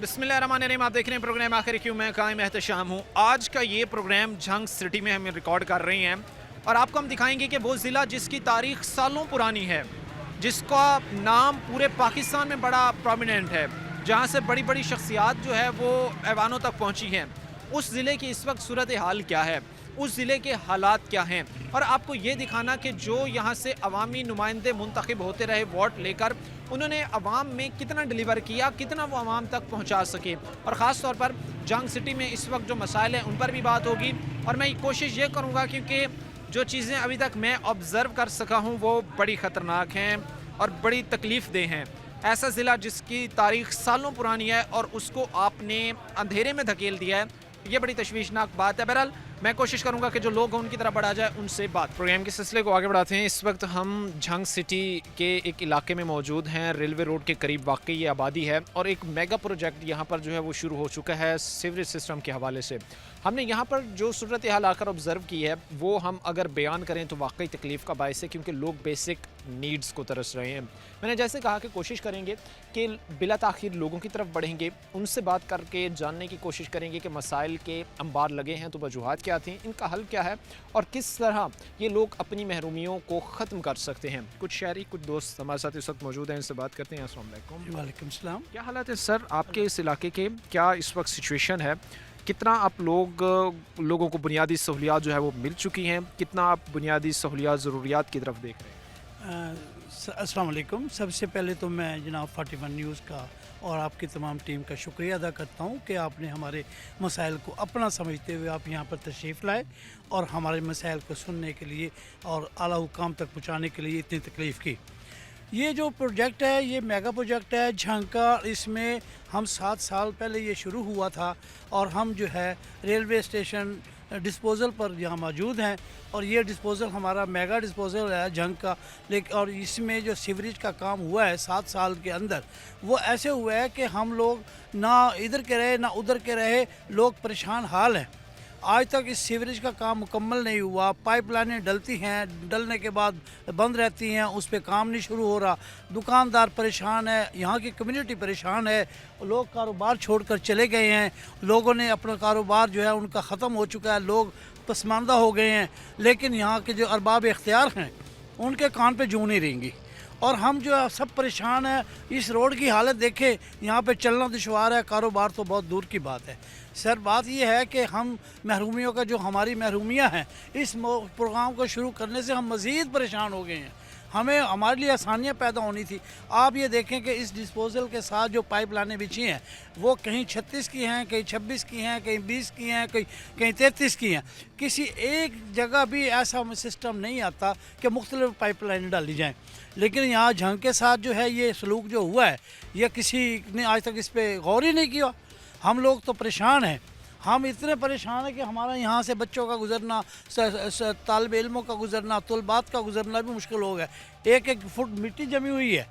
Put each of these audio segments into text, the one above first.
बिस्मिल्लाहिर्रहमानिर्रहीम। आप देख रहे हैं प्रोग्राम आखिर क्यों, मैं कायम एहतशाम हूँ। आज का ये प्रोग्राम झंग सिटी में हम रिकॉर्ड कर रहे हैं और आपको हम दिखाएंगे कि वो ज़िला जिसकी तारीख सालों पुरानी है, जिसका नाम पूरे पाकिस्तान में बड़ा प्रोमिनेंट है, जहाँ से बड़ी बड़ी शख्सियात जो है वो ऐवानों तक पहुँची हैं, उस ज़िले की इस वक्त सूरत हाल क्या है, उस ज़िले के हालात क्या हैं, और आपको ये दिखाना कि जो यहाँ से अवामी नुमाइंदे मुंतखब होते रहे वोट लेकर, उन्होंने अवाम में कितना डिलीवर किया, कितना वो अवाम तक पहुँचा सके। और ख़ास तौर पर झंग सिटी में इस वक्त जो मसाइल हैं उन पर भी बात होगी। और मैं कोशिश ये करूँगा क्योंकि जो चीज़ें अभी तक मैं ऑब्ज़र्व कर सका हूँ वो बड़ी ख़तरनाक हैं और बड़ी तकलीफ़ देह हैं। ऐसा ज़िला जिसकी तारीख सालों पुरानी है और उसको आपने अंधेरे में धकेल दिया है, ये बड़ी तशवीशनाक बात है। बहरहाल मैं कोशिश करूंगा कि जो लोग हैं उनकी तरफ बढ़ा जाए, उनसे बात। प्रोग्राम के सिलसिले को आगे बढ़ाते हैं। इस वक्त हम झंग सिटी के एक इलाके में मौजूद हैं। रेलवे रोड के करीब वाकई ये आबादी है और एक मेगा प्रोजेक्ट यहाँ पर जो है वो शुरू हो चुका है सीवरेज सिस्टम के हवाले से। हमने यहाँ पर जो सूरत हाल आकर ऑब्ज़र्व की है वो हम अगर बयान करें तो वाकई तकलीफ़ का बायस है, क्योंकि लोग बेसिक नीड्स को तरस रहे हैं। मैंने जैसे कहा कि कोशिश करेंगे कि बिला ताख़ीर लोगों की तरफ बढ़ेंगे, उनसे बात करके जानने की कोशिश करेंगे कि मसाइल के अंबार लगे हैं तो वजूहात क्या थी, इनका हल क्या है और किस तरह ये लोग अपनी महरूमियों को ख़त्म कर सकते हैं। कुछ शहरी, कुछ दोस्त हमारे साथ इस वक्त मौजूद हैं, इनसे बात करते हैं। अस्सलाम वालेकुम। वालेकुम सलाम। क्या हालात है सर आपके इस इलाके के, क्या इस वक्त सिचुएशन है, कितना आप लोगों को बुनियादी सहूलियात जो है वो मिल चुकी हैं, कितना आप बुनियादी सहूलियात ज़रूरियात की तरफ देख रहे हैं? अस्सलाम वालेकुम। सबसे पहले तो मैं जनाब 41 न्यूज़ का और आपकी तमाम टीम का शुक्रिया अदा करता हूँ कि आपने हमारे मसाइल को अपना समझते हुए आप यहाँ पर तशरीफ़ लाए और हमारे मसाइल को सुनने के लिए और आला हुकाम तक पहुँचाने के लिए इतनी तकलीफ़ की। ये जो प्रोजेक्ट है ये मेगा प्रोजेक्ट है झंग का। इसमें हम 7 साल पहले ये शुरू हुआ था और हम जो है रेलवे स्टेशन डिस्पोज़ल पर यहाँ मौजूद हैं और ये डिस्पोज़ल हमारा मेगा डिस्पोज़ल है झंग का। लेकिन और इसमें जो सीवरेज का काम हुआ है 7 साल के अंदर, वो ऐसे हुआ है कि हम लोग ना इधर के रहे ना उधर के रहे, लोग परेशान हाल हैं। आज तक इस सीवरेज का काम मुकम्मल नहीं हुआ। पाइपलाइनें डलती हैं, डलने के बाद बंद रहती हैं, उस पर काम नहीं शुरू हो रहा। दुकानदार परेशान है, यहाँ की कम्युनिटी परेशान है, लोग कारोबार छोड़कर चले गए हैं, लोगों ने अपना कारोबार जो है उनका ख़त्म हो चुका है, लोग पसमानदा हो गए हैं। लेकिन यहाँ के जो अरबाब इख्तियार हैं उनके कान पे जूं नहीं रहेंगी और हम जो है सब परेशान हैं। इस रोड की हालत देखें, यहाँ पे चलना दुश्वार है, कारोबार तो बहुत दूर की बात है। सर बात यह है कि हम महरूमियों का जो हमारी महरूमियाँ हैं, इस प्रोग्राम को शुरू करने से हम मज़ीद परेशान हो गए हैं। हमें हमारे लिए आसानियाँ पैदा होनी थी। आप ये देखें कि इस डिस्पोज़ल के साथ जो पाइप लाइनें बिछी हैं वो कहीं 36 की हैं, कहीं 26 की हैं, कहीं 20 की हैं, कहीं 33 की हैं। किसी एक जगह भी ऐसा सिस्टम नहीं आता कि मुख्तलिफ पाइप लाइनें डाली जाएँ। लेकिन यहाँ झंग के साथ जो है ये सलूक जो हुआ है, यह किसी ने आज तक इस पर गौर ही नहीं किया। हम लोग तो परेशान हैं। हम इतने परेशान हैं कि हमारा यहाँ से बच्चों का गुज़रना, तालिब इल्मों का गुज़रना, तुलबात का गुज़रना भी मुश्किल हो गया। एक एक फुट मिट्टी जमी हुई है,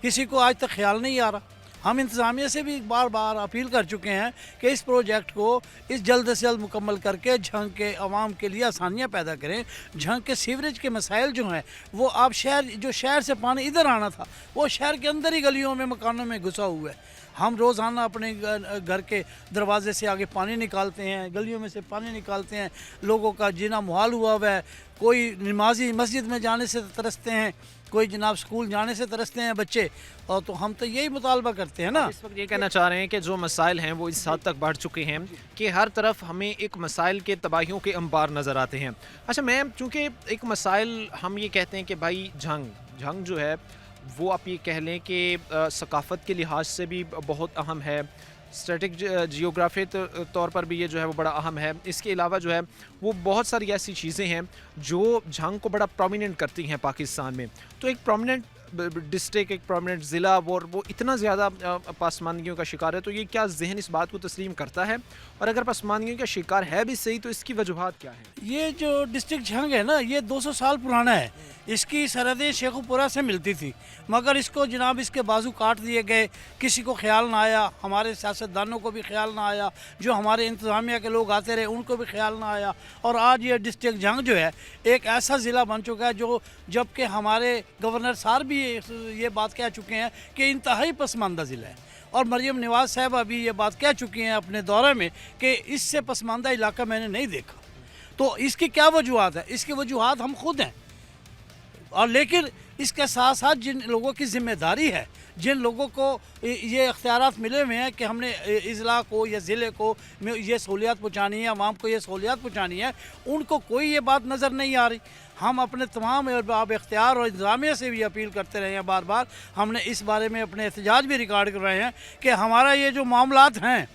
किसी को आज तक ख्याल नहीं आ रहा। हम इंतज़ामिया से भी बार बार अपील कर चुके हैं कि इस प्रोजेक्ट को इस जल्द से जल्द मुकम्मल करके झंग के अवाम के लिए आसानियाँ पैदा करें। झंग के सीवरेज के मसाइल जो हैं वो आप शहर से पानी इधर आना था, वो शहर के अंदर ही गलियों में, मकानों में घुसा हुआ है। हम रोज़ाना अपने घर के दरवाजे से आगे पानी निकालते हैं, गलियों में से पानी निकालते हैं, लोगों का जीना मुहाल हुआ हुआ है। कोई नमाजी मस्जिद में जाने से तरसते हैं, कोई जनाब स्कूल जाने से तरसते हैं बच्चे, और तो हम तो यही मुतालबा करते हैं ना। इस वक्त ये कहना चाह रहे हैं कि जो मसाइल हैं वो इस हद तक बढ़ चुके हैं कि हर तरफ हमें एक मसाइल के तबाहियों के अंबार नज़र आते हैं। अच्छा मैम, चूँकि एक मसाइल हम ये कहते हैं कि भाई झंग जो है वो आप ये कह लें कि सकाफ़त के लिहाज से भी बहुत अहम है, स्टैटिक जियोग्राफी तौर पर भी ये जो है वो बड़ा अहम है। इसके अलावा जो है वो बहुत सारी ऐसी चीज़ें हैं जो झंग को बड़ा प्रोमिनेंट करती हैं पाकिस्तान में। तो एक प्रोमिनेंट डिस्ट्रिक्ट, एक प्रोमिनेंट ज़िला वो इतना ज़्यादा पसमानगियों का शिकार है, तो ये क्या जहन इस बात को तस्लीम करता है? और अगर पसमानगियों का शिकार है भी सही तो इसकी वजूहात क्या है? ये जो डिस्ट्रिक्ट झंग है ना, ये 200 साल पुराना है। इसकी सरहदें शेखुपुरा से मिलती थी, मगर इसको जनाब इसके बाजू काट दिए गए। किसी को ख्याल ना आया, हमारे सियासतदानों को भी ख्याल ना आया, जो हमारे इंतज़ामिया के लोग आते रहे उनको भी ख्याल ना आया। और आज ये डिस्ट्रिक्ट जंग जो है एक ऐसा ज़िला बन चुका है जो, जबकि हमारे गवर्नर साहब भी ये बात कह चुके हैं कि इंतहाई पसमानदा ज़िला है। और मरीम नवाज़ साहब अभी ये बात कह चुकी हैं अपने दौरे में कि इससे पसमानदा इलाका मैंने नहीं देखा। तो इसकी क्या वजूहत है? इसकी वजूहत हम खुद हैं। और लेकिन इसके साथ साथ जिन लोगों की ज़िम्मेदारी है, जिन लोगों को ये इख्तियारात मिले हुए हैं कि हमने इज़ला को या ज़िले को ये सहूलियात पहुँचानी है, आवाम को ये सहूलियात पहुँचानी है, उनको कोई ये बात नज़र नहीं आ रही। हम अपने तमाम बाब इख्तियार और इंतज़ामिया से भी अपील करते रहे हैं बार बार। हमने इस बारे में अपने एहतजाज भी रिकॉर्ड कर रहे हैं कि हमारा ये जो मामलात हैं,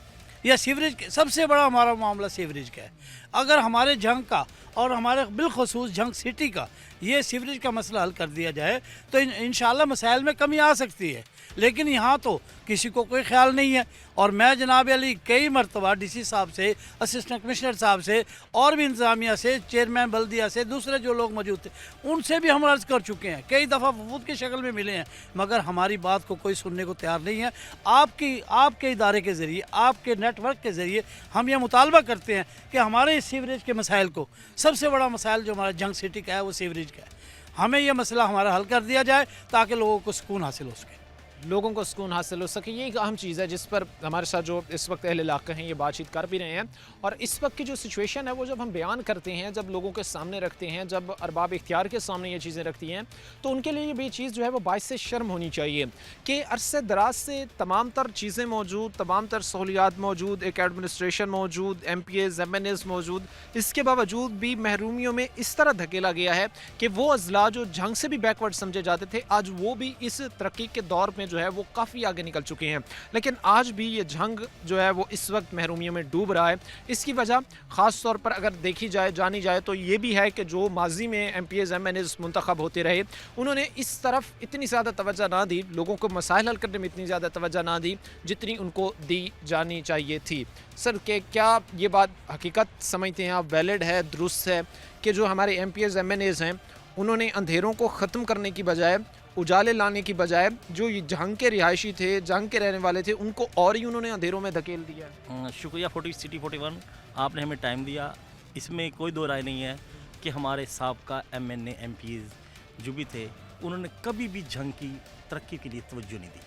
यह सीवरेज, सबसे बड़ा हमारा मामला सीवरेज का है। अगर हमारे जंग का और हमारे बिलखसूस जंग सिटी का ये सीवरेज का मसला हल कर दिया जाए तो इंशाल्लाह मसाइल में कमी आ सकती है। लेकिन यहाँ तो किसी को कोई ख्याल नहीं है। और मैं जनाब अली कई मरतबा डीसी साहब से, असिस्टेंट कमिश्नर साहब से और भी इंतज़ामिया से, चेयरमैन बल्दिया से, दूसरे जो लोग मौजूद थे उनसे भी हम अर्ज़ कर चुके हैं, कई दफ़ा वफूद की शक्ल में मिले हैं, मगर हमारी बात को कोई सुनने को तैयार नहीं है। आपके इदारे के ज़रिए, आपके नेटवर्क के ज़रिए हम ये मुतालबा करते हैं कि हमारे इस सीवरेज के मसाइल को, सबसे बड़ा मसाइल जो हमारा जंग सिटी का है वो सीवरेज का है, हमें यह मसला हमारा हल कर दिया जाए ताकि लोगों को सुकून हासिल हो सके। लोगों को सुकून हासिल हो सके, ये एक अहम चीज़ है जिस पर हमारे साथ जो इस वक्त अहले इलाक़ा हैं ये बातचीत कर भी रहे हैं। और इस वक्त की जो सिचुएशन है वो जब हम बयान करते हैं, जब लोगों के सामने रखते हैं, जब अरबाब इख्तियार के सामने ये चीज़ें रखती हैं, तो उनके लिए ये चीज़ जो है वो बाइस से शर्म होनी चाहिए कि अरसे दराज से तमाम तर चीज़ें मौजूद, तमाम तर सहूलियात मौजूद, एक एडमिनिस्ट्रेशन मौजूद, MPAs MNAs मौजूद, इसके बावजूद भी महरूमियों में इस तरह धकेला गया है कि वो अजला जो जंग से भी बैकवर्ड समझे जाते थे, आज वो भी इस तरक्की के दौर में जो है वो काफ़ी आगे निकल चुके हैं। लेकिन आज भी ये जंग जो है वो इस वक्त महरूमियों में डूब रहा है। इसकी वजह ख़ास तौर पर अगर देखी जाए, जानी जाए तो ये भी है कि जो माजी में MPAs MNAs मुंतखब होते रहे, उन्होंने इस तरफ इतनी ज़्यादा तवज्जो ना दी, लोगों को मसाइल हल करने में इतनी ज़्यादा तवज्जो ना दी जितनी उनको दी जानी चाहिए थी। सर के क्या ये बात हकीकत समझते हैं आप, वैलिड है, दुरुस्त है कि जो हमारे MPAs MNAs हैं उन्होंने अंधेरों को ख़त्म करने की बजाय, उजाले लाने की बजाय, जो ये जंग के रिहायशी थे, जंग के रहने वाले थे, उनको और ही उन्होंने अंधेरों में धकेल दिया? शुक्रिया सिटी 41, आपने हमें टाइम दिया। इसमें कोई दो राय नहीं है कि हमारे साबका MNA MPs जो भी थे उन्होंने कभी भी जंग की तरक्की के लिए तवज्जो नहीं दी।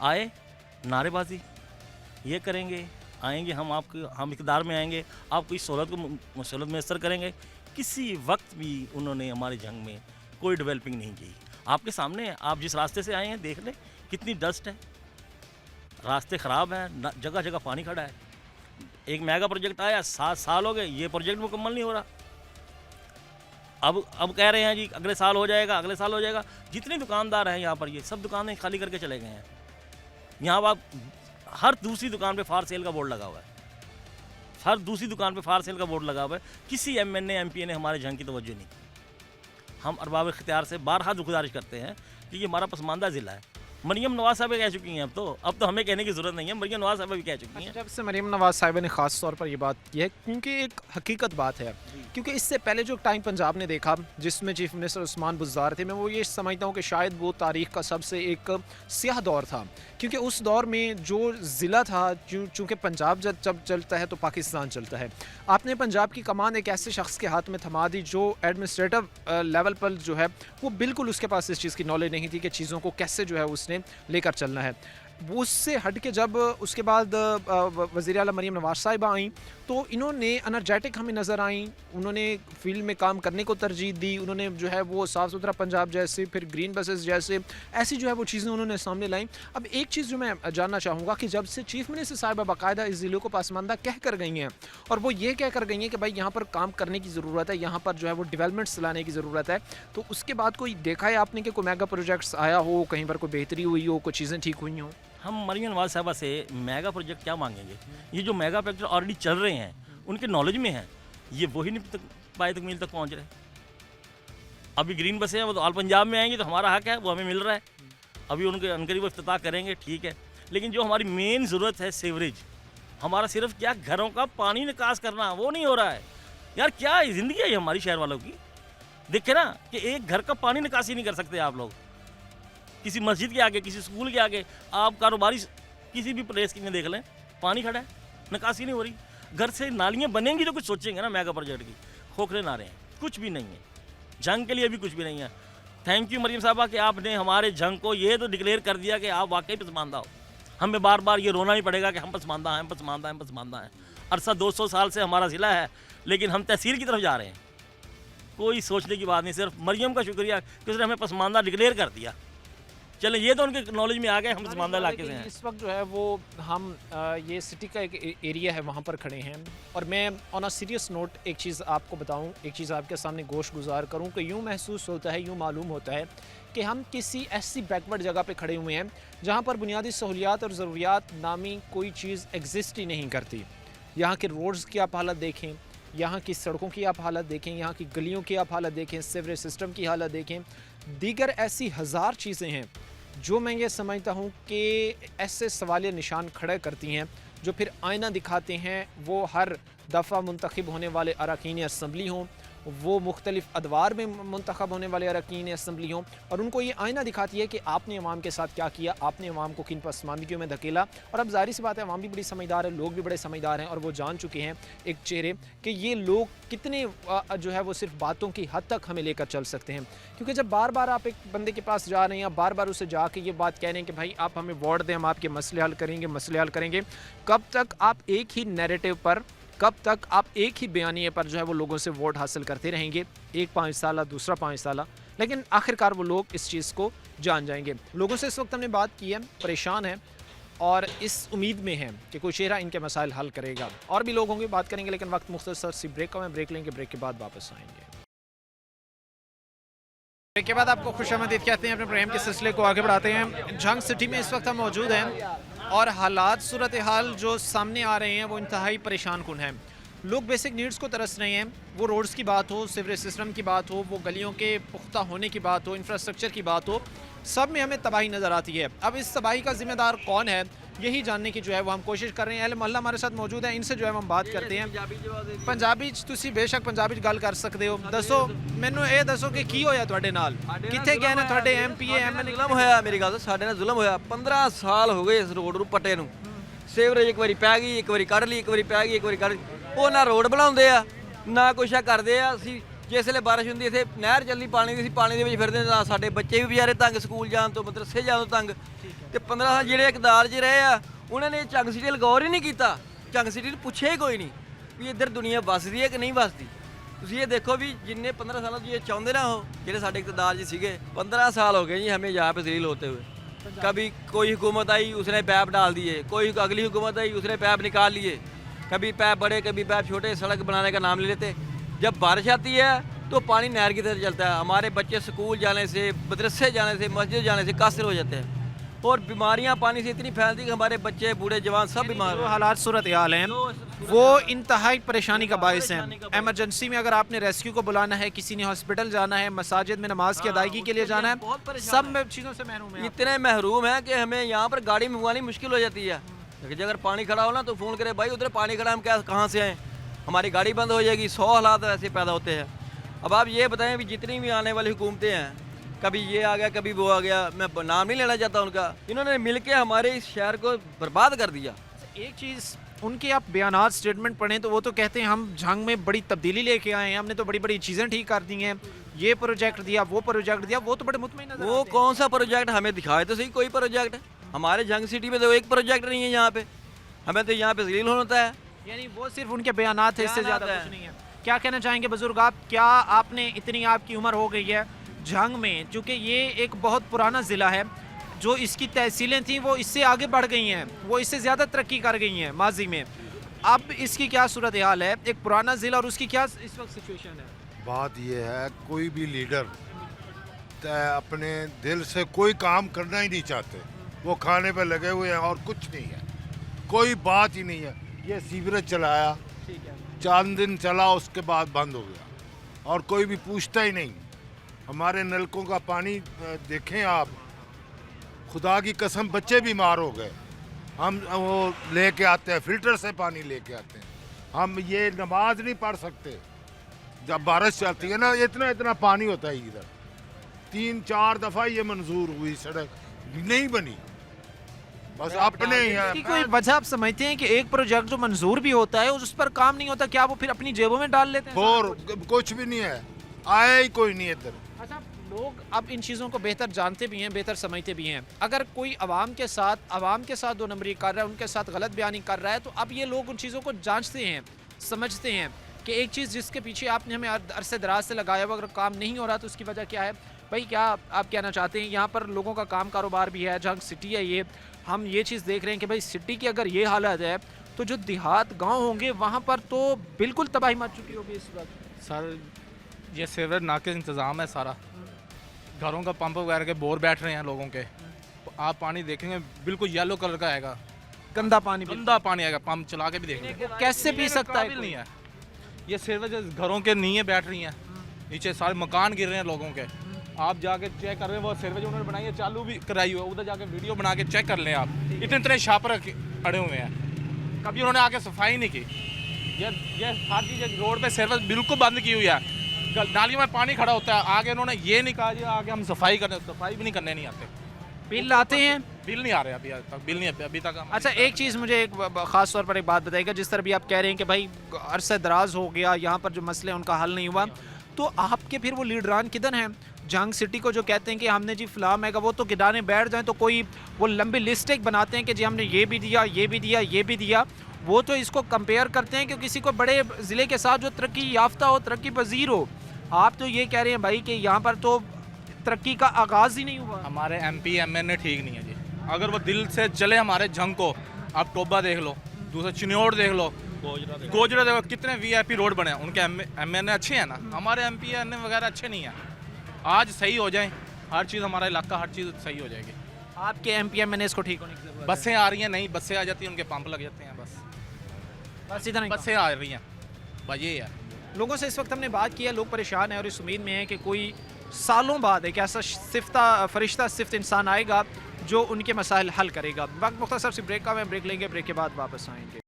आए नारेबाजी ये करेंगे, आएंगे हम इक़्तिदार में आएंगे, आपको इस सहूलत मैसर करेंगे। किसी वक्त भी उन्होंने हमारे जंग में कोई डेवलपिंग नहीं की। आपके सामने है, आप जिस रास्ते से आए हैं देख लें कितनी डस्ट है, रास्ते ख़राब हैं, जगह जगह पानी खड़ा है। एक मेगा प्रोजेक्ट आया, 7 साल हो गए, ये प्रोजेक्ट मुकम्मल नहीं हो रहा। अब कह रहे हैं जी अगले साल हो जाएगा, अगले साल हो जाएगा। जितने दुकानदार हैं यहाँ पर, ये सब दुकानें खाली करके चले गए हैं। यहाँ आप हर दूसरी दुकान पे फार सेल का बोर्ड लगा हुआ है, हर दूसरी दुकान पे फार सेल का बोर्ड लगा हुआ है। किसी MNA MPA ने हमारे जंग की तवज्जो नहीं की। हम अरबाब इख्तियार से बारहा गुजारिश करते हैं कि ये हमारा पसमानदा ज़िला है। मरीम नवाज़ साहब कह चुकी हैं, अब तो हमें कहने की ज़रूरत नहीं है, मरीम नवाज़ साहब भी कह चुकी हैं। जब से मरीम नवाज़ साहिबा ने ख़ास तौर पर ये बात की है, क्योंकि एक हकीकत बात है, क्योंकि इससे पहले जो टाइम पंजाब ने देखा जिसमें चीफ मिनिस्टर उस्मान बुज़दार थे, मैं वो ये समझता हूँ कि शायद वो तारीख़ का सबसे एक स्याह दौर था। क्योंकि उस दौर में जो ज़िला था, चूँकि पंजाब जब चलता है तो पाकिस्तान चलता है, आपने पंजाब की कमान एक ऐसे शख्स के हाथ में थमा दी जो एडमिनिस्ट्रेटिव लेवल पर जो है वो बिल्कुल उसके पास इस चीज़ की नॉलेज नहीं थी कि चीज़ों को कैसे जो है उसने लेकर चलना है। वो उससे हट के जब उसके बाद वज़ीर आला मरीम नवाज़ साहिबा आई तो इन्होंने एनर्जेटिक हमें नज़र आई, उन्होंने फील्ड में काम करने को तरजीह दी, उन्होंने जो है वो साफ़ सुथरा पंजाब जैसे, फिर ग्रीन बसेस जैसे, ऐसी जो है वो चीज़ें उन्होंने सामने लाई। अब एक चीज़ जो मैं जानना चाहूँगा कि जब से चीफ मिनिस्टर साहिबा बाकायदा इस ज़िले को पसमानदा कह कर गई हैं और वो ये कह कर गई हैं कि भाई यहाँ पर काम करने की ज़रूरत है, यहाँ पर जो है वो डेवलपमेंट्स लाने की ज़रूरत है, तो उसके बाद कोई देखा है आपने कि कोई मेगा प्रोजेक्ट्स आया हो, कहीं पर कोई बेहतरी हुई हो, कोई चीज़ें ठीक हुई हों? हम मरीम नवाज़ साहबा से मेगा प्रोजेक्ट क्या मांगेंगे? ये जो मेगा प्रोजेक्ट ऑलरेडी चल रहे हैं उनके नॉलेज में है, ये वही नहीं पाए तक मील तक पहुँच रहे। अभी ग्रीन बसें हैं वो तो ऑल पंजाब में आएंगी तो हमारा हक है, वो हमें मिल रहा है। अभी उनके अनकरीब वो इफ्तिताह करेंगे, ठीक है, लेकिन जो हमारी मेन ज़रूरत है सीवरेज, हमारा सिर्फ क्या घरों का पानी निकास करना, वो नहीं हो रहा है। यार क्या ज़िंदगी है ये हमारी शहर वालों की? देखे ना कि एक घर का पानी निकासी नहीं कर सकते आप लोग। किसी मस्जिद के आगे, किसी स्कूल के आगे, आप कारोबारी किसी भी प्लेस की देख लें, पानी खड़ा है, निकासी नहीं हो रही। घर से नालियाँ बनेंगी तो कुछ सोचेंगे ना मेगा प्रोजेक्ट की। खोखले नारे हैं, कुछ भी नहीं है। जंग के लिए भी कुछ भी नहीं है। थैंक यू मरियम साहबा कि आपने हमारे जंग को ये तो डिक्लेयर कर दिया कि आप वाकई पसमानदा हो। हमें बार बार ये रोना ही पड़ेगा कि हम पसमानदा हैं, हम पसमानदा हैं, हम पसमानदा हैं। अरसा 200 साल से हमारा ज़िला है, लेकिन हम तहसील की तरफ जा रहे हैं। कोई सोचने की बात नहीं, सिर्फ मरियम का शुक्रिया कि उसने हमें पसमानदा डिक्लेयर कर दिया। चलें, ये तो उनके नॉलेज में आ गए, हम पसमानदा इलाके से हैं। इस वक्त जो है वो हम ये सिटी का एक एरिया है, वहाँ पर खड़े हैं। और मैं ऑन अ सीरियस नोट एक चीज़ आपको बताऊँ, एक चीज़ आपके सामने गोश गुजार करूँ कि यूँ महसूस होता है, यूँ मालूम होता है कि हम किसी ऐसी बैकवर्ड जगह पे खड़े हुए हैं जहाँ पर बुनियादी सहूलियात और ज़रूरियात नामी कोई चीज़ एग्जिस्ट ही नहीं करती। यहाँ के रोड्स की आप हालत देखें, यहाँ की सड़कों की आप हालत देखें, यहाँ की गलियों की आप हालत देखें, सीवरेज सिस्टम की हालत देखें, दीगर ऐसी हज़ार चीज़ें हैं जो मैं ये समझता हूँ कि ऐसे सवालिया निशान खड़े करती हैं जो फिर आईना दिखाते हैं। वो हर दफ़ा मुंतखब होने वाले अरकान असम्बली हों, वो मुख्तलिफ़ अदवार में मुंतखब होने वाले अरकान असम्बली हों, और उनको ये आईना दिखाती है कि आपने अवाम के साथ क्या किया, आपने अवाम को किन पसमानदियों में धकेला। और अब ज़ाहिर सी बात है, अवाम भी बड़ी समझदार है, लोग भी बड़े समझदार हैं, और वो जान चुके हैं एक चेहरे कि ये लोग कितने जो है वो सिर्फ बातों की हद तक हमें लेकर चल सकते हैं। क्योंकि जब बार बार आप एक बंदे के पास जा रहे हैं, या बार बार उसे जाके ये बात कह रहे हैं कि भाई आप हमें वोट दें, हम आपके मसले हल करेंगे, मसले हल करेंगे, कब तक आप एक ही नैरेटिव पर, कब तक आप एक ही बयानिए पर जो है वो लोगों से वोट हासिल करते रहेंगे, एक 5 साल, दूसरा 5 साल, लेकिन आखिरकार वो लोग इस चीज़ को जान जाएंगे। लोगों से इस वक्त हमने बात की है, परेशान है और इस उम्मीद में है कि कोई चेहरा इनके मसाइल हल करेगा। और भी लोग होंगे, बात करेंगे, लेकिन वक्त मुख्तसर सी ब्रेक का, मैं ब्रेक लेंगे, ब्रेक के बाद वापस आएंगे। ब्रेक के बाद आपको खुशामदीद कहते हैं, अपने प्रोग्राम के सिलसिले को आगे बढ़ाते हैं। झंग सिटी में इस वक्त हम मौजूद हैं और हालात, सूरत हाल जो सामने आ रहे हैं वो इंतहाई परेशान कुन हैं। लोग बेसिक नीड्स को तरस रहे हैं, वो रोड्स की बात हो, सीवरेज सिस्टम की बात हो, वो गलियों के पुख्ता होने की बात हो, इंफ्रास्ट्रक्चर की बात हो, सब में हमें तबाही नज़र आती है। अब इस तबाही का जिम्मेदार कौन है, यही जानने की जो है वो हम कोशिश कर रहे हैं। अहले मोहल्ला हमारे साथ मौजूद है, इनसे जो है हम बात करते हैं। पंजाबी तुसी बेशक पंजाबी गल कर सकते हो। दसो मैनू ये दसो कि की होया तुहाडे नाल, कित्थे गए ने तुहाडे एमपीए एमएलए? जुलम होया, मेरी गल साडे नाल जुलम होया। 15 साल हो गए इस रोड ਨੂੰ ਪੱਟੇ ਨੂੰ। ਸੀਵਰੇਜ ਇੱਕ ਵਾਰੀ ਪੈ ਗਈ, ਇੱਕ ਵਾਰੀ ਕੱਢ ਲਈ, ਇੱਕ ਵਾਰੀ ਪੈ ਗਈ, ਇੱਕ ਵਾਰੀ ਕੱਢ, ਉਹ ਨਾ ਰੋਡ ਬਣਾਉਂਦੇ ਆ ਨਾ ਕੁਛ ਕਰਦੇ ਆ। ਅਸੀਂ ਜਿਸ ਵੇਲੇ ਬਾਰਿਸ਼ ਹੁੰਦੀ ਇੱਥੇ ਨਹਿਰ ਚੱਲਣੀ ਪਾਣੀ ਦੀ, ਅਸੀਂ ਪਾਣੀ ਦੇ ਵਿੱਚ ਫਿਰਦੇ ਤਾਂ ਸਾਡੇ ਬੱਚੇ ਵੀ ਵਿਚਾਰੇ ਤੰਗ, ਸਕੂਲ ਜਾਣ ਤੋਂ, ਮਦਰਸੇ ਜਾਣ ਤੋਂ ਤੰਗ। ਤੇ 15 ਸਾਲ ਜਿਹੜੇ ਇਕਦਾਰ 'ਚ ਰਹੇ ਆ ਉਹਨਾਂ ਨੇ ਝੰਗ ਸਿਟੀ ਵੱਲ ਗੌਰ ਹੀ ਨਹੀਂ ਕੀਤਾ। ਝੰਗ ਸਿਟੀ ਨੂੰ ਪੁੱਛਿਆ ਹੀ ਕੋਈ ਨਹੀਂ ਵੀ ਇੱਧਰ ਦੁਨੀਆ ਵੱਸਦੀ ਹੈ ਕਿ ਨਹੀਂ ਵੱਸਦੀ। ਤੁਸੀਂ ਇਹ ਦੇਖੋ ਵੀ ਜਿੰਨੇ 15 ਸਾਲਾਂ ਤੋਂ ਇਹ ਚਾਹੁੰਦੇ ਨਾ, ਉਹ ਜਿਹੜੇ ਸਾਡੇ ਇਕਤਦਾਰ 'ਚ ਸੀਗੇ, 15 साल हो गए जी हमें यहाँ पे जलील होते हुए। कभी कोई हुकूमत आई उसने पैप डाल दिए, कोई अगली हुकूमत आई उसने पैप निकाल लिए, कभी पैप बड़े कभी पैप छोटे, सड़क बनाने का नाम ले लेते। जब बारिश आती है तो पानी नहर की तरह चलता है। हमारे बच्चे स्कूल जाने से, मदरसे जाने से, मस्जिद जाने से कासिर हो जाते हैं, और बीमारियां पानी से इतनी फैलती कि हमारे बच्चे, बूढ़े, जवान सब बीमार जो हो। हालात सूरत हाल हैं वो इंतहाई परेशानी का बायस है। एमरजेंसी में अगर आपने रेस्क्यू को बुलाना है, किसी ने हॉस्पिटल जाना है, मसाजिद में नमाज की अदायगी के लिए जाना है, सब में चीज़ों से महरूम है। इतने महरूम है कि हमें यहाँ पर गाड़ी मंगवानी मुश्किल हो जाती है। लेकिन अगर पानी खड़ा हो ना तो फ़ोन करे, भाई उधर पानी खड़ा, हम क्या कहाँ से आएँ, हमारी गाड़ी बंद हो जाएगी। 100 हालात ऐसे पैदा होते हैं। अब आप ये बताएं भी जितनी भी आने वाली हुकूमतें हैं, कभी ये आ गया कभी वो आ गया, मैं नाम नहीं लेना चाहता उनका, इन्होंने मिलके हमारे इस शहर को बर्बाद कर दिया। एक चीज़ उनके आप बयानात, स्टेटमेंट पढ़ें तो वो तो कहते हैं हम झंग में बड़ी तब्दीली लेके आए हैं, हमने तो बड़ी बड़ी चीज़ें ठीक कर दी हैं, ये प्रोजेक्ट दिया, वो प्रोजेक्ट दिया। वो तो बड़े मुतमईन नजर वो आते हैं। कौन सा प्रोजेक्ट हमें दिखाए तो सही, कोई प्रोजेक्ट हमारे झंग सिटी में तो एक प्रोजेक्ट नहीं है। यहाँ पे हमें तो यहाँ पे जलील होता है। यानी वो सिर्फ उनके बयानात है, इससे बयानात ज़्यादा है। कुछ नहीं है। क्या कहना चाहेंगे बुजुर्ग आप, क्या आपने इतनी आपकी उम्र हो गई है झंग में, चूँकि ये एक बहुत पुराना ज़िला है, जो इसकी तहसीलें थीं वो इससे आगे बढ़ गई हैं, वो इससे ज़्यादा तरक्की कर गई हैं माजी में, अब इसकी क्या सूरत हाल है? एक पुराना ज़िला और उसकी क्या इस वक्त सिचुएशन है? बात यह है, कोई भी लीडर अपने दिल से कोई काम करना ही नहीं चाहते, वो खाने पे लगे हुए हैं और कुछ नहीं है, कोई बात ही नहीं है। ये सीवरेज चलाया, 4 दिन चला, उसके बाद बंद हो गया और कोई भी पूछता ही नहीं। हमारे नलकों का पानी देखें आप, खुदा की कसम बच्चे बीमार हो गए। हम वो लेके आते हैं, फिल्टर से पानी लेके आते हैं, हम ये नमाज नहीं पढ़ सकते, जब बारिश चलती है ना इतना इतना पानी होता है इधर। 3-4 दफ़ा ये मंजूर हुई सड़क नहीं बनी, बस अपने ही इसकी हैं। कोई वजह आप समझते हैं कि एक प्रोजेक्ट जो मंजूर भी होता है उस पर काम नहीं होता, क्या वो फिर अपनी जेबों में डाल लेते हैं? और कुछ भी नहीं है, आया ही कोई नहीं इधर। अच्छा, लोग अब इन चीज़ों को बेहतर जानते भी हैं, बेहतर समझते भी हैं। अगर कोई आवाम के साथ दो नंबरी कर रहा है, उनके साथ गलत बयानी कर रहा है, तो अब ये लोग उन चीज़ों को जांचते हैं, समझते हैं कि एक चीज़ जिसके पीछे आपने हमें अरसे दराज से लगाया हुआ, अगर काम नहीं हो रहा तो उसकी वजह क्या है? भाई क्या आप कहना चाहते हैं? यहाँ पर लोगों का काम कारोबार भी है, जहाँ सिटी है ये, हम ये चीज़ देख रहे हैं कि भाई सिटी की अगर ये हालत है तो जो देहात गाँव होंगे वहाँ पर तो बिल्कुल तबाही मच चुकी होगी इस वक्त। सर ये सीवरेज नाके इंतज़ाम है सारा, घरों का पंप वगैरह के बोर बैठ रहे हैं लोगों के। आप पानी देखेंगे बिल्कुल येलो कलर का आएगा, गंदा पानी गंदा पानी आएगा, पंप चला के भी देखेंगे कैसे पी सकता है काबिल कोई? नहीं है। ये सीवरेज घरों के नींवें बैठ रही हैं, नीचे सारे मकान गिर रहे हैं लोगों के। आप जाके चेक कर रहे हैं, वो सीवरेज उन्होंने बनाई है, चालू भी कराई हुई है, उधर जाके वीडियो बना के चेक कर लें आप। इतने इतने छापर अड़े हुए हैं, कभी उन्होंने आके सफाई नहीं की। ये हर चीज़ रोड पे सीवरेज बिल्कुल बंद की हुई है, नालियों में पानी खड़ा होता है। आगे उन्होंने ये नहीं कहा जी आगे हम सफाई करने, सफाई भी नहीं करने नहीं आते। बिल लाते हैं? बिल नहीं आ रहे अभी तक, बिल नहीं अभी तक हम। अच्छा, एक चीज़ मुझे एक ख़ास तौर पर एक बात बताइएगा, जिस तरह भी आप कह रहे हैं कि भाई अरसा दराज हो गया, यहाँ पर जो मसले हैं उनका हल नहीं हुआ, तो आपके फिर वो लीडरान किधर हैं जंग सिटी को, जो कहते हैं कि हमने जी फलां मेगा, वो तो गिदाने बैठ जाएं तो कोई वो लंबी लिस्ट एक बनाते हैं कि जी हमने ये भी दिया, ये भी दिया, ये भी दिया। वो तो इसको कंपेयर करते हैं कि किसी को बड़े ज़िले के साथ जो तरक्की याफ्ता हो, तरक्की पजीर हो। आप तो ये कह रहे हैं भाई कि यहाँ पर तो तरक्की का आगाज़ ही नहीं हुआ। हमारे MP MN ठीक नहीं है जी, अगर वो दिल से चले हमारे जंग को। आप टोबा देख लो, दूसरा चिन्योड़ देख लो, गोजरा देखो, कितने VIP रोड बने हैं, उनके MN अच्छे हैं ना, हमारे MP MN वगैरह अच्छे नहीं हैं। आज सही हो जाए हर चीज़, हमारा इलाका हर चीज़ सही हो जाएगी। आपके MP MNAs को ठीक होने की ज़रूरत बसें आ रही हैं, नहीं बसें आ जाती हैं, उनके पंप लग जाते हैं, बस इतना ही। बसें आ रही हैं, बस ये है। लोगों से इस वक्त हमने बात की है, लोग परेशान हैं और इस उम्मीद में है कि कोई सालों बाद एक ऐसा फरिश्ता सिफ्त इंसान आएगा जो उनके मसाइल हल करेगा। वक्त मुख्तसर सी ब्रेक का, मैं ब्रेक लेंगे, ब्रेक के बाद वापस आएंगे।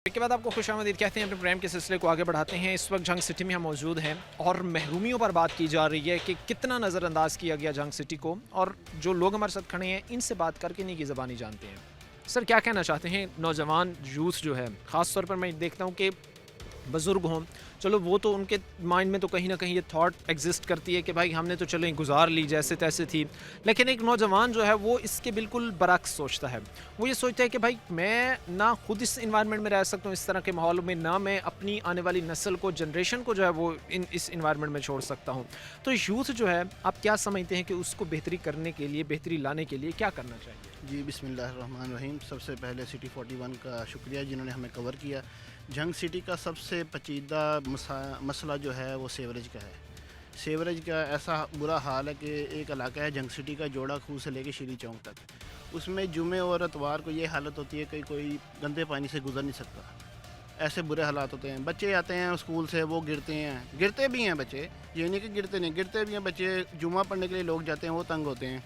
ब्रेक के बाद आपको खुशामदीद कहते हैं, अपने प्रोग्राम के सिलसिले को आगे बढ़ाते हैं। इस वक्त जंग सिटी में हम मौजूद हैं और महरूमियों पर बात की जा रही है कि कितना नज़रअंदाज किया गया जंग सिटी को, और जो लोग हमारे साथ खड़े हैं इनसे बात करके इन्हीं की ज़बानी जानते हैं। सर क्या कहना चाहते हैं? नौजवान यूथ जो है, ख़ास तौर पर मैं देखता हूँ कि बुज़ुर्ग हों, चलो वो तो उनके माइंड में तो कहीं ना कहीं ये थॉट एग्जिस्ट करती है कि भाई हमने तो चलो गुजार ली जैसे तैसे थी, लेकिन एक नौजवान जो है वो इसके बिल्कुल बरक्स सोचता है। वो ये सोचता है कि भाई मैं ना खुद इस इन्वायरमेंट में रह सकता हूँ, इस तरह के माहौल में, ना मैं अपनी आने वाली नस्ल को, जनरेशन को जो है वो इस इन्वायरमेंट में छोड़ सकता हूँ। तो यूथ जो है, आप क्या समझते हैं कि उसको बेहतरी करने के लिए, बेहतरी लाने के लिए क्या करना चाहिए? जी बिस्मिल्लाहिर्रहमानिर्रहीम। सबसे पहले सिटी 41 का शुक्रिया जिन्होंने हमें कवर किया। जंग सिटी का सबसे पेचीदा मसला जो है वो सीवरेज का है। सीवरेज का ऐसा बुरा हाल है कि एक इलाका है जंग सिटी का, जोड़ा खूह से लेके श्री चौक तक, उसमें जुमे और इतवार को ये हालत होती है कि कोई गंदे पानी से गुजर नहीं सकता। ऐसे बुरे हालात होते हैं। बच्चे आते हैं स्कूल से, वो गिरते भी हैं बच्चे, ये नहीं कि गिरते नहीं, गिरते भी हैं बच्चे। जुमा पढ़ने के लिए लोग जाते हैं, वो तंग होते हैं।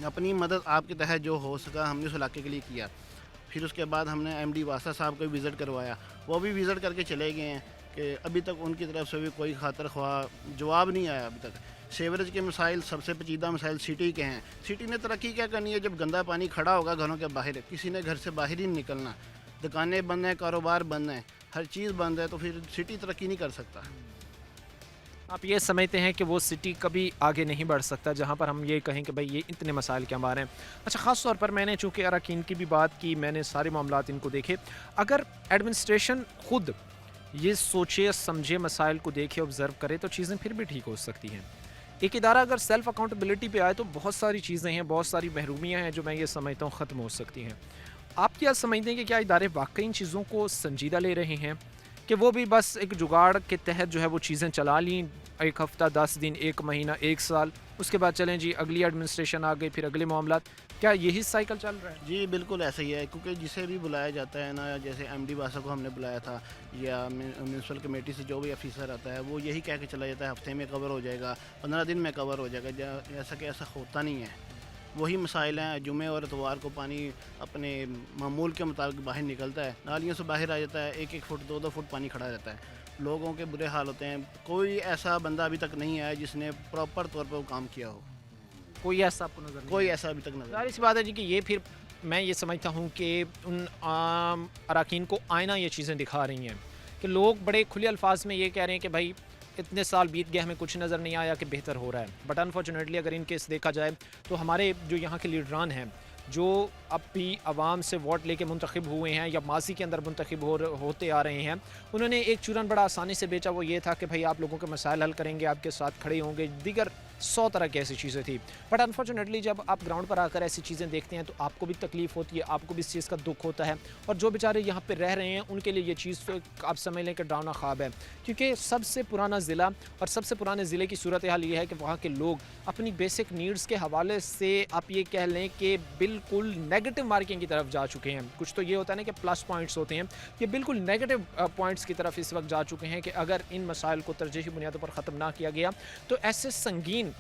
अपनी मदद आपके तहत जो हो सका हमने उस इलाके के लिए किया। फिर उसके बाद हमने MD वासा साहब को विज़िट करवाया, वो भी विज़िट करके चले गए हैं कि अभी तक उनकी तरफ से भी कोई खातर ख्वाह जवाब नहीं आया अभी तक। सीवरेज के मसाइल, सबसे पेचीदा मसाइल सिटी के हैं। सिटी ने तरक्की क्या करनी है जब गंदा पानी खड़ा होगा घरों के बाहर, किसी ने घर से बाहर ही नहीं निकलना, दुकानें बंद हैं, कारोबार बंद हैं, हर चीज़ बंद है, तो फिर सिटी तरक्की नहीं कर सकता। आप ये समझते हैं कि वो सिटी कभी आगे नहीं बढ़ सकता जहाँ पर हम ये कहें कि भाई ये इतने मसाइल के हमारे हैं? अच्छा, ख़ास तौर पर मैंने चूँकि अरकान की भी बात की, मैंने सारे मामलात इनको देखे, अगर एडमिनिस्ट्रेशन खुद ये सोचे समझे, मसाइल को देखे, ऑब्ज़र्व करे, तो चीज़ें फिर भी ठीक हो सकती हैं। एक इदारा अगर सेल्फ अकाउंटेबिलिटी पे आए तो बहुत सारी चीज़ें हैं, बहुत सारी महरूमियाँ हैं जो मैं ये समझता हूँ ख़त्म हो सकती हैं। आप क्या समझते हैं कि क्या इदारे वाकई इन चीज़ों को संजीदा ले रहे हैं कि वो भी बस एक जुगाड़ के तहत जो है वो चीज़ें चला लीं, एक हफ़्ता, 10 दिन, 1 महीना, 1 साल, उसके बाद चलें जी अगली एडमिनिस्ट्रेशन आ गई, फिर अगले मामलात, क्या यही साइकिल चल रहा है? जी बिल्कुल ऐसा ही है, क्योंकि जिसे भी बुलाया जाता है ना, जैसे MD वासा को हमने बुलाया था या म्यूनसिपल कमेटी से जो भी ऑफिसर आता है वो यही कह के चला जाता है हफ्ते में कवर हो जाएगा, 15 दिन में कवर हो जाएगा। ऐसा कि ऐसा होता नहीं है। वही मसाइल हैं, जुमे और इतवार को पानी अपने मामूल के मुताबिक बाहर निकलता है, नालियों से बाहर आ जाता है, 1-1 फुट 2-2 फुट पानी खड़ा रहता है। लोगों के बुरे हाल होते हैं। कोई ऐसा बंदा अभी तक नहीं आया जिसने प्रॉपर तौर पर वो काम किया हो, कोई ऐसा आपको नजर नहीं? कोई ऐसा अभी तक नजर जाहिर सी बात है जी कि ये फिर मैं ये समझता हूँ कि उन आम अरकान को आईना ये चीज़ें दिखा रही हैं कि लोग बड़े खुले अल्फाज में ये कह रहे हैं कि भाई इतने साल बीत गए हमें कुछ नज़र नहीं आया कि बेहतर हो रहा है। बट अनफॉर्चुनेटली अगर इन केस देखा जाए तो हमारे जो यहाँ के लीडरान हैं जो अब भी आवाम से वोट लेके मुंतखब हुए हैं या माजी के अंदर मुंतखब होते आ रहे हैं, उन्होंने एक चूरन बड़ा आसानी से बेचा। वो ये था कि भाई आप लोगों के मसाइल हल करेंगे, आपके साथ खड़े होंगे, दीगर 100 तरह की ऐसी चीज़ें थी। बट अनफॉर्चुनेटली जब आप ग्राउंड पर आकर ऐसी चीज़ें देखते हैं तो आपको भी तकलीफ़ होती है, आपको भी इस चीज़ का दुख होता है। और जो बेचारे यहाँ पर रह रहे हैं उनके लिए ये चीज़ तो आप समझ लें कि डरावना ख्वाब है, क्योंकि सबसे पुराना ज़िला और सबसे पुराने ज़िले की सूरत हाल ये है कि वहाँ के लोग अपनी बेसिक नीड्स के हवाले से आप ये कह लें कि बिल्कुल नेगेटिव मार्किंग की तरफ जा चुके हैं। कुछ तो ये होता है ना कि प्लस पॉइंट्स होते हैं, ये बिल्कुल नेगेटिव पॉइंट्स की तरफ इस वक्त जा चुके हैं कि अगर इन मसाइल को तरजीही बुनियादों पर ख़त्म ना किया गया तो ऐसे संगीन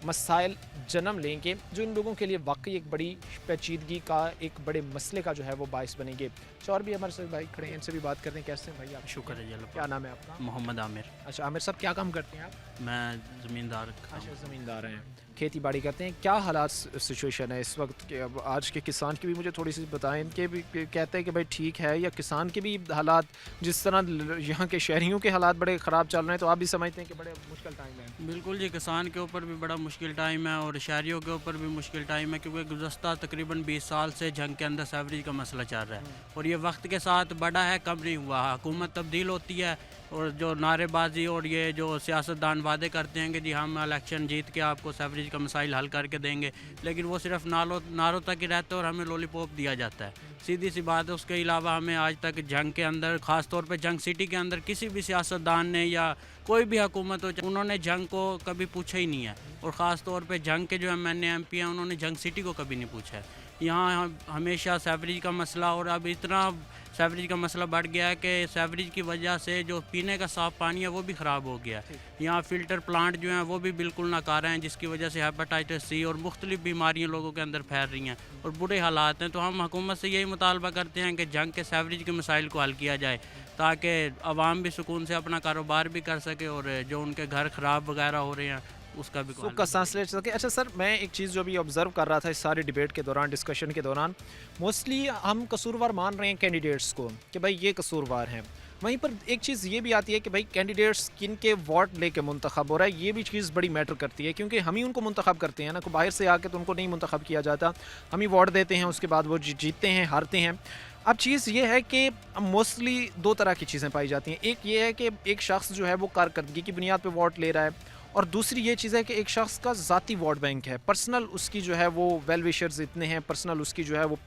मसाइल जन्म लेंगे जो इन लोगों के लिए वाकई एक बड़ी पेचीदगी का, एक बड़े मसले का जो है वो बाइस बनेंगे। और भी हमारे साथ भाई खड़े हैं, इनसे भी बात करते हैं। कैसे हैं भाई आप? शुक्र है अल्लाह क्या नाम है आपका? मोहम्मद आमिर। अच्छा आमिर साहब, क्या काम करते हैं आप? मैं ज़मींदार। अच्छा ज़मींदार हैं, खेती बाड़ी करते हैं। क्या हालात सिचुएशन है इस वक्त के? अब आज के किसान की भी मुझे थोड़ी सी बताएं। इनके भी कहते हैं कि भाई ठीक है, या किसान के भी हालात जिस तरह यहाँ के शहरियों के हालात बड़े ख़राब चल रहे हैं तो आप भी समझते हैं कि बड़े मुश्किल टाइम है? बिल्कुल जी, किसान के ऊपर भी बड़ा मुश्किल टाइम है और शहरियों के ऊपर भी मुश्किल टाइम है, क्योंकि गुज़श्ता तकरीबन 20 साल से जंग के अंदर सेवरेज का मसला चल रहा है और ये वक्त के साथ बड़ा है, कम नहीं हुआ। हुकूमत तब्दील होती है और जो नारेबाजी और ये जो सियासतदान वादे करते हैं कि जी हम इलेक्शन जीत के आपको सेवरेज का मसाइल हल करके देंगे, लेकिन वो सिर्फ नारों तक ही रहते हैं और हमें लॉलीपॉप दिया जाता है। सीधी सी बात है, उसके अलावा हमें आज तक जंग के अंदर, ख़ास तौर पे जंग सिटी के अंदर, किसी भी सियासतदान ने या कोई भी हुकूमत हो, उन्होंने जंग को कभी पूछा ही नहीं है। और ख़ास तौर पे जंग के जो MNA MP हैं उन्होंने जंग सिटी को कभी नहीं पूछा है। यहाँ हमेशा सेवरेज का मसला, और अब इतना सेवरेज का मसला बढ़ गया है कि सेवरेज की वजह से जो पीने का साफ़ पानी है वो भी ख़राब हो गया है। यहाँ फ़िल्टर प्लांट जो हैं वो भी बिल्कुल नाकारा हैं, जिसकी वजह से हेपेटाइटिस C और मुख्तलिफ़ बीमारियाँ लोगों के अंदर फैल रही हैं और बुरे हालात हैं। तो हम हुकूमत से यही मुतालबा करते हैं कि जंग के सेवरेज के मसाइल को हल किया जाए, ताकि आवाम भी सुकून से अपना कारोबार भी कर सके और जो उनके घर ख़राब वगैरह हो रहे हैं उसका भी का सांस ले सके। अच्छा सर, मैं एक चीज़ जो भी ऑब्ज़र्व कर रहा था इस सारी डिबेट के दौरान, डिस्कशन के दौरान, मोस्टली हम कसूरवार मान रहे हैं कैंडिडेट्स को कि भाई ये कसूरवार हैं। वहीं पर एक चीज़ ये भी आती है कि भाई कैंडिडेट्स किन के वोट लेके मुंतखब हो रहा है, ये भी चीज़ बड़ी मैटर करती है, क्योंकि हम ही उनको मुंतखब करते हैं ना, को बाहर से आके तो उनको नहीं मुंतखब किया जाता, हम ही वोट देते हैं, उसके बाद वो जीतते हैं, हारते हैं। अब चीज़ ये है कि मोस्टली दो तरह की चीज़ें पाई जाती हैं। एक ये है कि एक शख्स जो है वो कारकर्दगी की बुनियाद पर वोट ले रहा है, और दूसरी ये चीज़ है कि एक शख्स का ज़ाती वोट बैंक है, पर्सनल उसकी जो है वो वेल विशर्स इतने हैं, पर्सनल उसकी जो है वो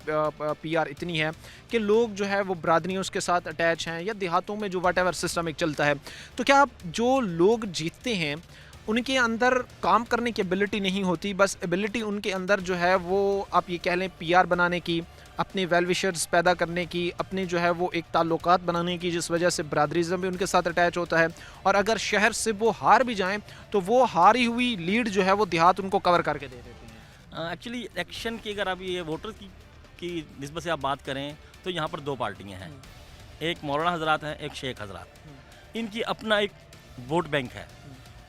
PR इतनी है कि लोग जो है वो बरादरियों उसके साथ अटैच हैं, या देहातों में जो व्हाटएवर सिस्टम एक चलता है। तो क्या जो लोग जीतते हैं उनके अंदर काम करने की एबिलिटी नहीं होती, बस एबिलिटी उनके अंदर जो है वो आप ये कह लें PR बनाने की, अपने वेल विशर्स पैदा करने की, अपने जो है वो एक ताल्लुकात बनाने की, जिस वजह से बरादरीज़म भी उनके साथ अटैच होता है। और अगर शहर से वो हार भी जाएं तो वो हारी हुई लीड जो है वो देहात उनको कवर करके दे देते हैं। एक्चुअली इलेक्शन की अगर आप ये वोटर की निस्बत से आप बात करें तो यहाँ पर दो पार्टियाँ हैं, एक मौलाना हजरात हैं, एक शेख हजरात। इनकी अपना एक वोट बैंक है,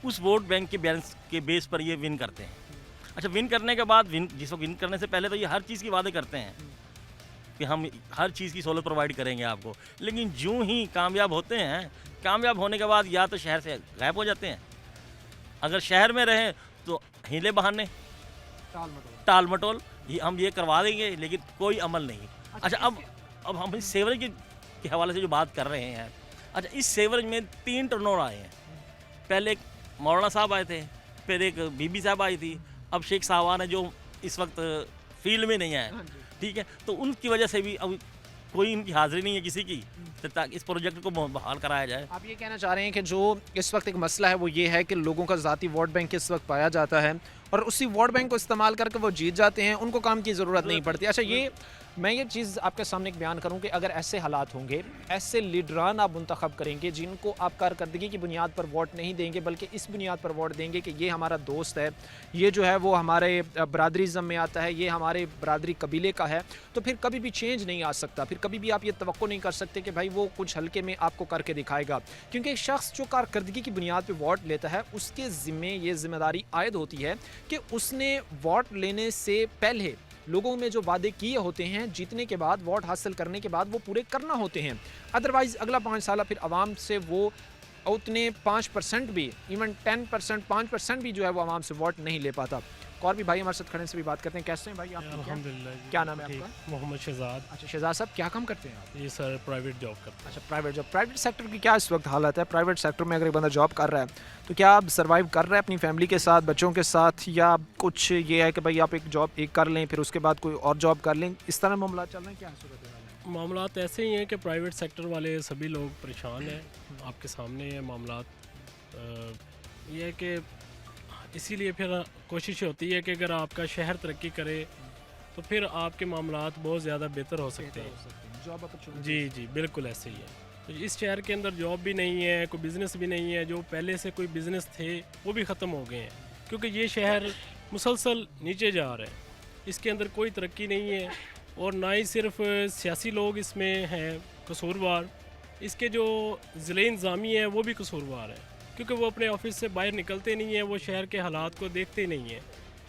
उस वोट बैंक के बैलेंस के बेस पर ये विन करते हैं। अच्छा, विन करने के बाद जिसको विन करने से पहले तो ये हर चीज़ की वादे करते हैं कि हम हर चीज़ की सहूलत प्रोवाइड करेंगे आपको, लेकिन जो ही कामयाब होते हैं, कामयाब होने के बाद या तो शहर से गायब हो जाते हैं, अगर शहर में रहें तो हीले बहाने, टाल मटोल, हम ये करवा देंगे, लेकिन कोई अमल नहीं। अच्छा, अब हम इस सेवरेज के हवाले से जो बात कर रहे हैं, अच्छा इस सेवरेज में 3 टर्नओवर आए हैं। पहले एक मौलाना साहब आए थे, फिर एक बीबी साहब आई थी, अब शेख साहबान है जो इस वक्त फील्ड में नहीं आए, ठीक है। तो उनकी वजह से भी अब कोई इनकी हाजिरी नहीं है किसी की, ताकि इस प्रोजेक्ट को बहाल कराया जाए। आप ये कहना चाह रहे हैं कि जो इस वक्त एक मसला है वो ये है कि लोगों का ज़ाती वोट बैंक इस वक्त पाया जाता है और उसी वोट बैंक को इस्तेमाल करके वो जीत जाते हैं, उनको काम की ज़रूरत नहीं पड़ती। अच्छा, ये मैं ये चीज़ आपके सामने एक बयान करूं कि अगर ऐसे हालात होंगे, ऐसे लीडरान आप मुंतखब करेंगे जिनको आप कारकर्दगी की बुनियाद पर वोट नहीं देंगे बल्कि इस बुनियाद पर वोट देंगे कि ये हमारा दोस्त है, ये जो है वो हमारे बरादरीज़म में आता है, ये हमारे बरादरी कबीले का है, तो फिर कभी भी चेंज नहीं आ सकता। फिर कभी भी आप ये तवक्को नहीं कर सकते कि भाई वो कुछ हल्के में आपको करके दिखाएगा, क्योंकि एक शख्स जो कारकर्दगी की बुनियाद पर वोट लेता है उसके ज़िम्मे ये जिम्मेदारी आयद होती है कि उसने वोट लेने से पहले लोगों में जो वादे किए होते हैं जीतने के बाद, वोट हासिल करने के बाद वो पूरे करना होते हैं। अदरवाइज़ अगला 5 साल फिर आवाम से वो उतने 5% भी, इवन 10%, 5% भी जो है वो आवाम से वोट नहीं ले पाता। और भी भाई हमारे साथ खड़े से भी बात करते हैं। कैसे हैं भाई आप? अल्हम्दुलिल्लाह। क्या नाम है आपका? मोहम्मद शहजाद। अच्छा शहजाद साहब, क्या काम करते हैं आप? ये सर प्राइवेट जॉब करते हैं। अच्छा, प्राइवेट जॉब। प्राइवेट सेक्टर की क्या इस वक्त हालत है? प्राइवेट सेक्टर में अगर एक बंदा जॉब कर रहा है तो क्या आप सर्वाइव कर रहे हैं अपनी फैमिली के साथ, बच्चों के साथ, या कुछ ये है कि भाई आप एक जॉब एक कर लें फिर उसके बाद कोई और जॉब कर लें, इस तरह मामला चल रहे हैं? क्या सूरत है? मामलात ऐसे ही हैं कि प्राइवेट सेक्टर वाले सभी लोग परेशान हैं, आपके सामने ये मामलात। ये है कि इसीलिए फिर कोशिश होती है कि अगर आपका शहर तरक्की करे तो फिर आपके मामलात बहुत ज़्यादा बेहतर हो सकते हैं। Job opportunity. जी जी बिल्कुल ऐसे ही है। तो इस शहर के अंदर जॉब भी नहीं है, कोई बिज़नेस भी नहीं है, जो पहले से कोई बिज़नेस थे वो भी ख़त्म हो गए हैं, क्योंकि ये शहर मुसलसल नीचे जा रहा है, इसके अंदर कोई तरक्की नहीं है। और ना ही सिर्फ सियासी लोग इसमें हैं कसूरवार, इसके जो ज़िले इंतज़ामी है वो भी कसूरवार है, क्योंकि वो अपने ऑफिस से बाहर निकलते नहीं हैं, वो शहर के हालात को देखते नहीं हैं,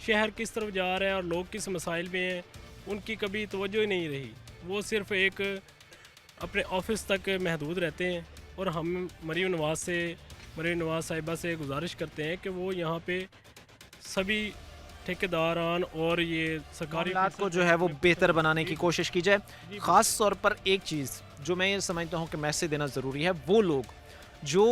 शहर किस तरफ जा रहा है और लोग किस मसाइल में हैं उनकी कभी तवज्जो ही नहीं रही। वो सिर्फ एक अपने ऑफिस तक महदूद रहते हैं। और हम मरीम नवाज़ साहिबा से गुजारिश करते हैं कि वो यहाँ पे सभी ठेकेदारान और ये सरकारी मामलात को जो है वो बेहतर बनाने की कोशिश की जाए। ख़ास तौर पर एक चीज़ जो मैं ये समझता हूँ कि मैसेज देना ज़रूरी है, वो लोग जो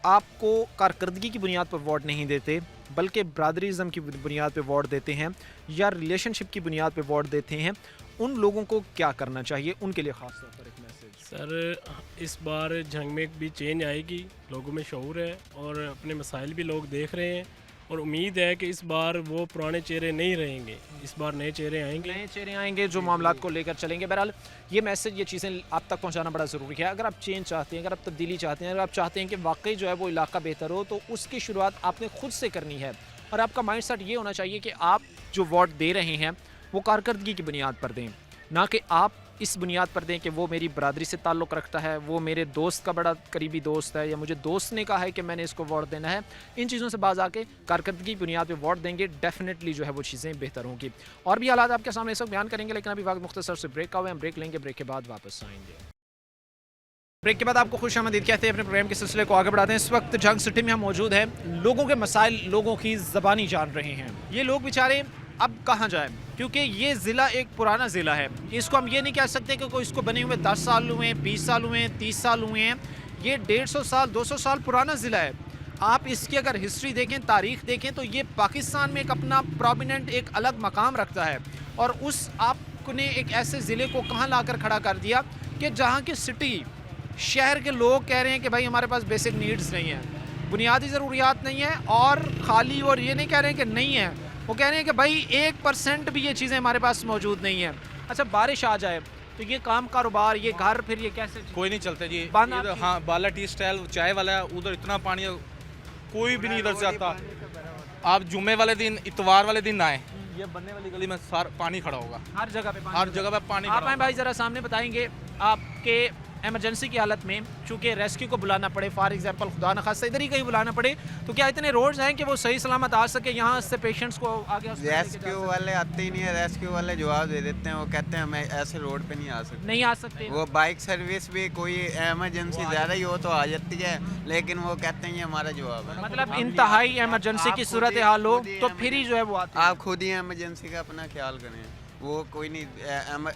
आपको कारकर्दगी की बुनियाद पर वोट नहीं देते बल्कि बरादरीज़म की बुनियाद पर वोट देते हैं या रिलेशनशिप की बुनियाद पर वोट देते हैं, उन लोगों को क्या करना चाहिए, उनके लिए ख़ास तौर पर एक मैसेज? सर इस बार जंग में भी चेंज आएगी, लोगों में शऊर है और अपने मसाइल भी लोग देख रहे हैं, और उम्मीद है कि इस बार वो पुराने चेहरे नहीं रहेंगे, इस बार नए चेहरे आएंगे जो मामलात को लेकर चलेंगे। बहरहाल ये मैसेज, ये चीज़ें आप तक पहुंचाना बड़ा ज़रूरी है। अगर आप चेंज चाहते हैं, अगर आप तब्दीली चाहते हैं, अगर आप चाहते हैं कि वाकई जो है वो इलाका बेहतर हो, तो उसकी शुरुआत आपने खुद से करनी है। और आपका माइंड सेट ये होना चाहिए कि आप जो वोट दे रहे हैं वो कारकर्दगी की बुनियाद पर दें, ना कि आप इस बुनियाद पर दें कि वो मेरी बरादरी से ताल्लुक़ रखता है, वो मेरे दोस्त का बड़ा करीबी दोस्त है, या मुझे दोस्त ने कहा है कि मैंने इसको वोट देना है। इन चीज़ों से बाज आके कारकर्दगी की बुनियाद पे वोट देंगे, डेफिनेटली जो है वो चीज़ें बेहतर होंगी। और भी हालात आपके सामने इस वक्त बयान करेंगे, लेकिन अभी वक्त मुख्तसर से ब्रेक का हुआ है, हम ब्रेक लेंगे, ब्रेक के बाद वापस आएंगे। ब्रेक के बाद आपको खुश आमदीद कहते हैं, अपने प्रोग्राम के सिलसिले को आगे बढ़ाते हैं। इस वक्त जंग सिटी में हम मौजूद हैं, लोगों के मसाइल, लोगों की ज़बानी जान रहे हैं। ये लोग बेचारे अब कहाँ जाए, क्योंकि ये ज़िला एक पुराना ज़िला है। इसको हम ये नहीं कह सकते कि कोई इसको बने हुए 10 साल हुए हैं, 20 साल हुए हैं, 30 साल हुए हैं। ये 150 साल 200 साल पुराना ज़िला है। आप इसकी अगर हिस्ट्री देखें, तारीख़ देखें, तो ये पाकिस्तान में एक अपना प्रोमिनेंट एक अलग मकाम रखता है। और उस आपने एक ऐसे ज़िले को कहाँ ला कर खड़ा कर दिया कि जहाँ की सिटी, शहर के लोग कह रहे हैं कि भाई हमारे पास बेसिक नीड्स नहीं है, बुनियादी ज़रूरियात नहीं है, और ख़ाली और ये नहीं कह रहे हैं कि नहीं है, वो कह रहे हैं कि भाई 1% भी ये चीज़ें हमारे पास मौजूद नहीं है। अच्छा, बारिश आ जाए तो ये काम कारोबार, ये घर, फिर ये कैसे? कोई नहीं चलता जी। इधर हाँ, बाला टी स्टाइल चाय वाला है, उधर इतना पानी कोई भी नहीं इधर से आता। आप जुम्मे वाले दिन, इतवार वाले दिन आए, ये बनने वाली गली में सारा पानी खड़ा होगा, हर जगह पे पानी आप हैं भाई, ज़रा सामने बताएंगे आपके एमरजेंसी की हालत में चूँकि रेस्क्यू को बुलाना पड़े, फॉर एग्जांपल खुदा न खास्ता इधर ही कहीं बुलाना पड़े, तो क्या इतने रोड्स हैं कि वो सही सलामत आ सके यहाँ से पेशेंट्स को आगे? रेस्क्यू वाले आते ही नहीं है, रेस्क्यू वाले जवाब दे देते हैं, वो कहते हैं हमें ऐसे रोड पे नहीं आ सकते। वो बाइक सर्विस भी कोई एमरजेंसी ज़्यादा ही हो तो आ जाती है, लेकिन वो कहते हैं ये हमारा जवाब है। मतलब इंतहाई एमरजेंसी की सूरत हाल हो तो फिर ही जो है वो आते हैं। आप खुद ही एमरजेंसी का अपना ख्याल करें, वो कोई नहीं,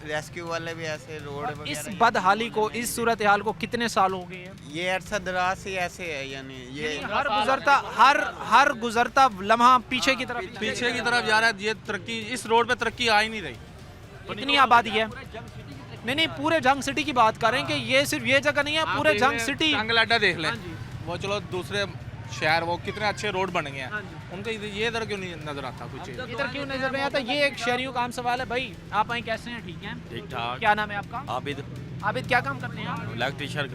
रेस्क्यू वाले भी ऐसे रोड। इस बदहाली को, इस सूरत हाल को कितने साल हो गए हैं? ये अरसा दराज से ऐसे है, यानी ये हर गुजरता लम्हा पीछे की तरफ जा रहा है। ये तरक्की, इस रोड पे तरक्की आ ही नहीं रही। कितनी आबादी है? नहीं, पूरे जंग सिटी की बात करें कि ये सिर्फ ये जगह नहीं है, पूरे जंग सिटी। जंगलाडा देख लें, वो चलो दूसरे शहर वो कितने अच्छे रोड बन गए हैं, उनको ये इधर क्यों नहीं नजर आता कुछ? इधर क्यों नजर नहीं आता? ये एक शहरियों का आम सवाल है। भाई आप आई कैसे हैं? ठीक हैं? ठीक ठाक। क्या नाम है आपका? आबिद, आबिद क्या काम करते हैं आप? इलेक्ट्रिशियन।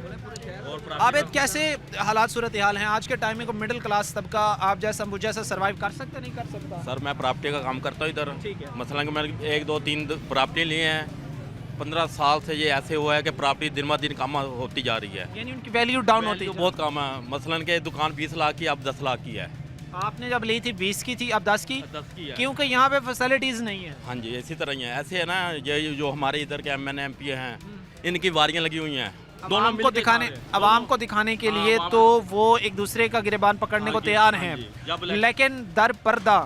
आबिद कैसे हालात सूरत हाल हैं आज के टाइम में? को मिडिल क्लास तबका आप जैसा मुझ जैसा सर्वाइव कर सकता नहीं कर सकता? सर मैं प्रॉपर्टी का काम करता हूँ इधर। ठीक है। मसलन कि मैंने 1 2 3 प्रॉपर्टी लिए हैं, 15 साल से ये ऐसे हुआ है कि प्रॉपर्टी दिन ब दिन कम होती जा रही है, यानी उनकी वैल्यू डाउन होती है। बहुत कम है। मसलन के दुकान 20 लाख की अब 10 लाख की है। आपने जब ली थी 20 की थी, अब 10 की? 10 की है। क्योंकि यहाँ पे फैसिलिटीज नहीं है। हाँ जी, इसी तरह ही है। ऐसे है ना, ये जो हमारे इधर के MN MP हैं, इनकी वारियाँ लगी हुई हैं। आवाम को दिखाने, आवाम को दिखाने के लिए तो वो एक दूसरे का गिरेबान पकड़ने को तैयार हैं, लेकिन दर पर्दा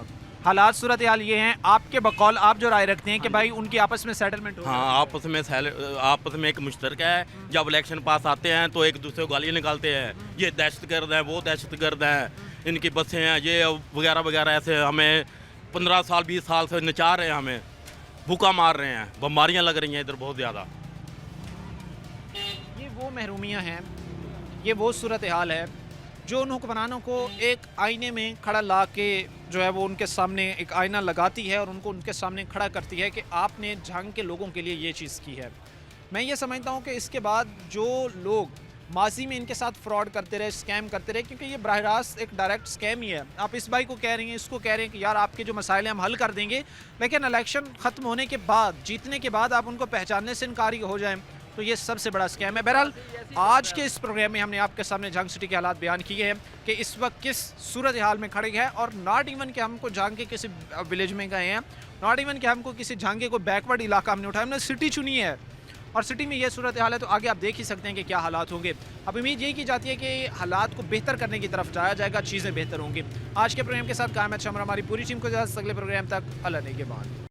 हालात सूरत हाल ये हैं। आपके बकौल आप जो राय रखते हैं कि भाई उनकी आपस में सेटलमेंट हो? हाँ, आपस में एक मुश्तरका है। जब इलेक्शन पास आते हैं तो एक दूसरे को गालियाँ निकालते हैं, ये दहशतगर्द हैं, वो दहशतगर्द हैं, इनकी बसें हैं, ये वगैरह वगैरह। ऐसे हमें 15 साल 20 साल से नचा रहे हैं, हमें भूखा मार रहे हैं, बीमारियाँ लग रही हैं इधर बहुत ज़्यादा। ये वो महरूमियाँ हैं, ये वो सूरत हाल है जो उन हुक्मरानों को एक आईने में खड़ा ला के जो है वो उनके सामने एक आईना लगाती है और उनको उनके सामने खड़ा करती है कि आपने जंग के लोगों के लिए ये चीज़ की है। मैं ये समझता हूँ कि इसके बाद जो लोग माजी में इनके साथ फ्रॉड करते रहे, स्कैम करते रहे, क्योंकि ये बराह रास्त एक डायरेक्ट स्कैम ही है। आप इस भाई को कह रहे हैं, इसको कह रहे हैं कि यार आपके जो मसाइल हैं हम हल कर देंगे, लेकिन इलेक्शन ख़त्म होने के बाद, जीतने के बाद आप उनको पहचानने से इनकारी हो जाएं, तो ये सबसे बड़ा स्कैम है। बहरहाल आज के इस प्रोग्राम में हमने आपके सामने जंग सिटी के हालात बयान किए हैं कि इस वक्त किस सूरत हाल में खड़े हैं, और नॉट इवन कि हमको जंग के किसी विलेज में गए हैं, नॉट इवन कि हमको किसी जंग के कोई बैकवर्ड इलाका हमने उठाया, हमने सिटी चुनी है और सिटी में ये सूरत हाल है। तो आगे आप देख ही सकते हैं कि क्या हालात होंगे। अब उम्मीद यही की जाती है कि हालात को बेहतर करने की तरफ जाया जाएगा, चीज़ें बेहतर होंगी। आज के प्रोग्राम के साथ कायम है हमारी पूरी टीम को इजाज़त, अगले प्रोग्राम तक अल्लाह ने के बाद।